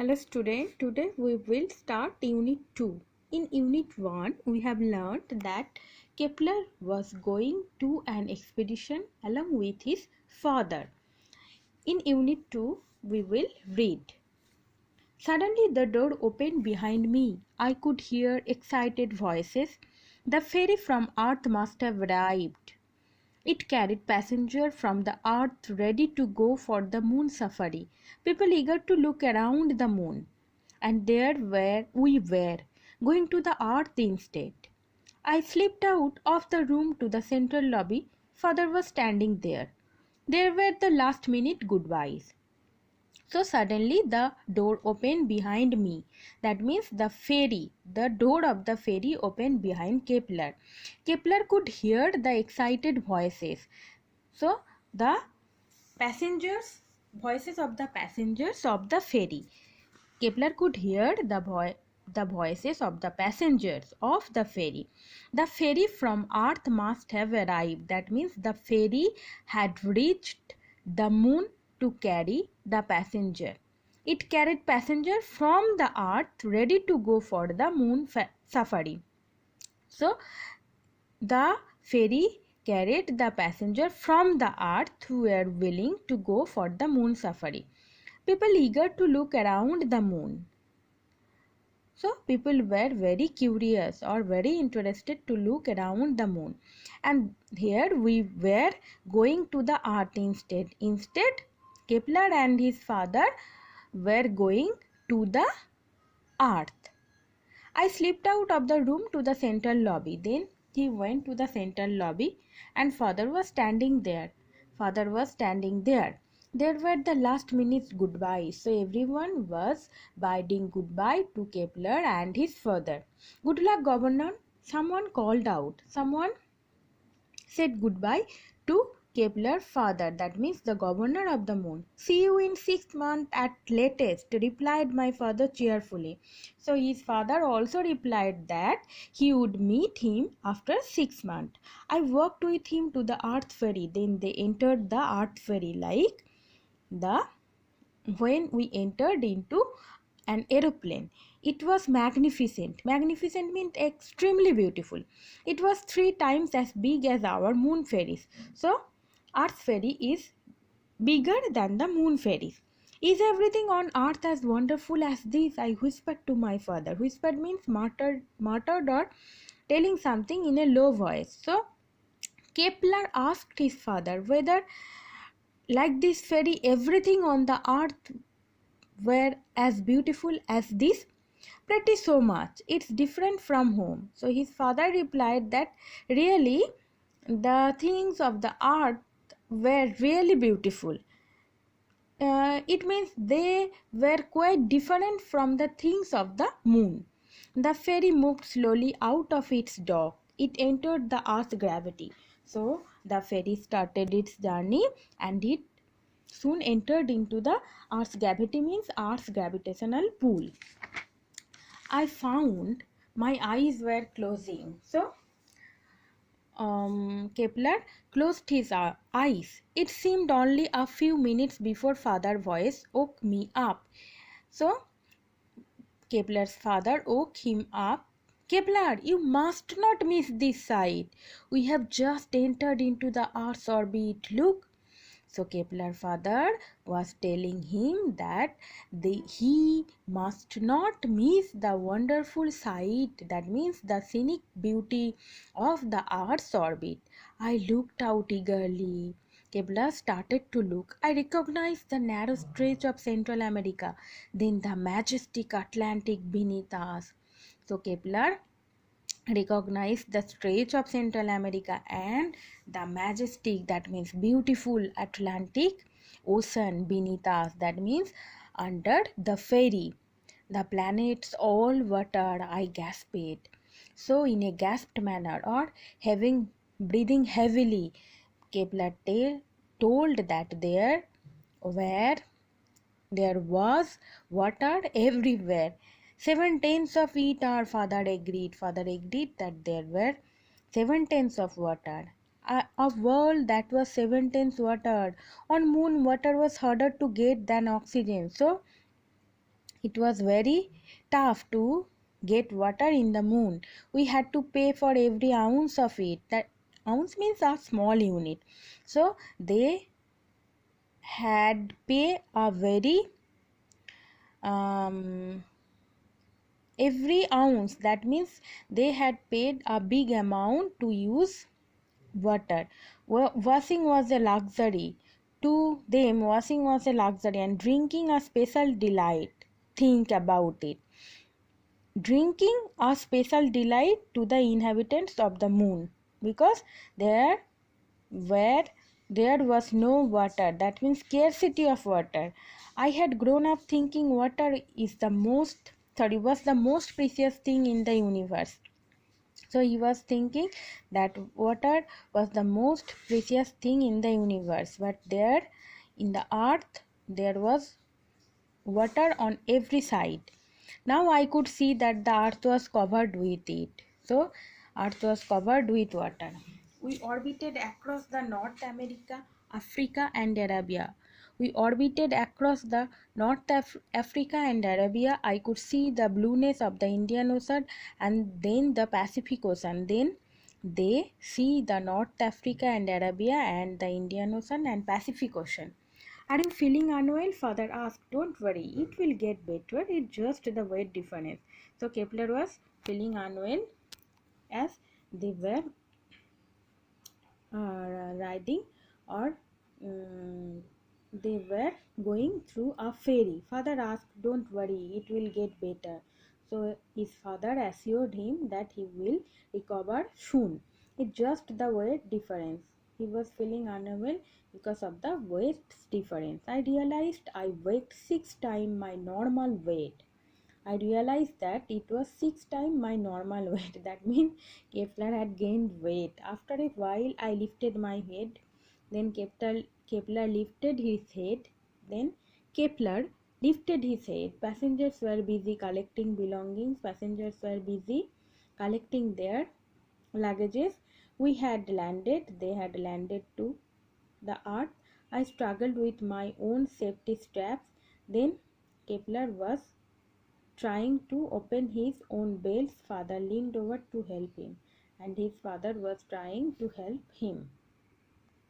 Hello student, today we will start unit 2. In unit 1 we have learnt that Kepler was going to an expedition along with his father. In unit 2 we will read. Suddenly the door opened behind me. I could hear excited voices. The ferry from Earth must have arrived. It carried passengers from the Earth ready to go for the moon safari, people eager to look around the moon. And there we were, going to the Earth instead. I slipped out of the room to the central lobby. Father was standing there. There were the last minute goodbyes. So suddenly the door opened behind me. That means the door of the ferry opened behind Kepler. Kepler could hear the excited voices. So the voices of the passengers of the ferry. Kepler could hear the voices of the passengers of the ferry. The ferry from Earth must have arrived. That means the ferry had reached the moon to carry the passenger. It carried passenger from the Earth ready to go for the moon safari. So the ferry carried the passenger from the Earth who were willing to go for the moon safari. People eager to look around the moon. So people were very curious or very interested to look around the moon. And here we were going to the Earth instead. Instead, Kepler and his father were going to the Earth. I slipped out of the room to the central lobby. Then he went to the central lobby and father was standing there. There were the last minute goodbyes. So everyone was bidding goodbye to Kepler and his father. Good luck, Governor. Someone called out. Someone said goodbye to Kepler's father, that means the governor of the moon. See you in 6 months at latest, replied my father cheerfully. So his father also replied that he would meet him after 6 months. I walked with him to the Earth ferry. Then they entered the Earth ferry when we entered into an aeroplane. It was magnificent. Magnificent means extremely beautiful. It was 3 times as big as our moon ferries. So Earth ferry is bigger than the moon ferries. Is everything on earth as wonderful as this? I whispered to my father. Whispered means muttered or telling something in a low voice. So Kepler asked his father whether, like this ferry, everything on the earth were as beautiful as this. Pretty so much. It's different from home. So his father replied that really the things of the earth were really beautiful. It means they were quite different from the things of the moon. The ferry moved slowly out of its dock. It entered the Earth's gravity. So the ferry started its journey and it soon entered into the Earth's gravity, means Earth's gravitational pull. I found my eyes were closing. So Kepler closed his eyes. It seemed only a few minutes before father's voice woke me up. So Kepler's father woke him up. Kepler, you must not miss this sight. We have just entered into the Earth's orbit. Look. So Kepler's father was telling him that he must not miss the wonderful sight, that means the scenic beauty of the Earth's orbit. I looked out eagerly. Kepler started to look. I recognized the narrow stretch of Central America, then the majestic Atlantic beneath us. So Kepler recognized the stretch of Central America and the majestic, that means beautiful, Atlantic Ocean beneath us, that means under the ferry. The planets all water, I gasped. So in a gasped manner or breathing heavily, Kepler told that there was water everywhere. 7/10 of it, our father agreed. Father agreed that there were 7/10 of water. A world that was 7/10 water. On moon, water was harder to get than oxygen. So It was very tough to get water in the moon. We had to pay for every ounce of it. That ounce means a small unit. So they had pay a very every ounce, that means they had paid a big amount to use water. Washing was a luxury. To them, washing was a luxury and drinking a special delight. Think about it. Drinking a special delight to the inhabitants of the moon, because there where there was no water, that means scarcity of water. I had grown up thinking water is the most was the most precious thing in the universe. So he was thinking that water was the most precious thing in the universe, but there in the earth there was water on every side. Now I could see that the earth was covered with it. So earth was covered with water. We orbited across the North America, Africa and Arabia. We orbited across the Africa and Arabia. I could see the blueness of the Indian Ocean and then the Pacific Ocean. Then they see the North Africa and Arabia and the Indian Ocean and Pacific Ocean. Are you feeling unwell? Father asked. Don't worry, it will get better. It's just the weight difference. So Kepler was feeling unwell as they were riding, or they were going through a ferry. Father asked, don't worry, it will get better. So his father assured him that he will recover soon. It's just the weight difference. He was feeling unwell because of the weight difference. I realized I weighed 6 times my normal weight. I realized that it was 6 times my normal weight. That means Kepler had gained weight. After a while, I lifted my head. Then Kepler lifted his head. Then Kepler lifted his head. Passengers were busy collecting belongings. Passengers were busy collecting their luggages. We had landed. They had landed to the earth. I struggled with my own safety straps. Then Kepler was trying to open his own belts. Father leaned over to help him, and his father was trying to help him.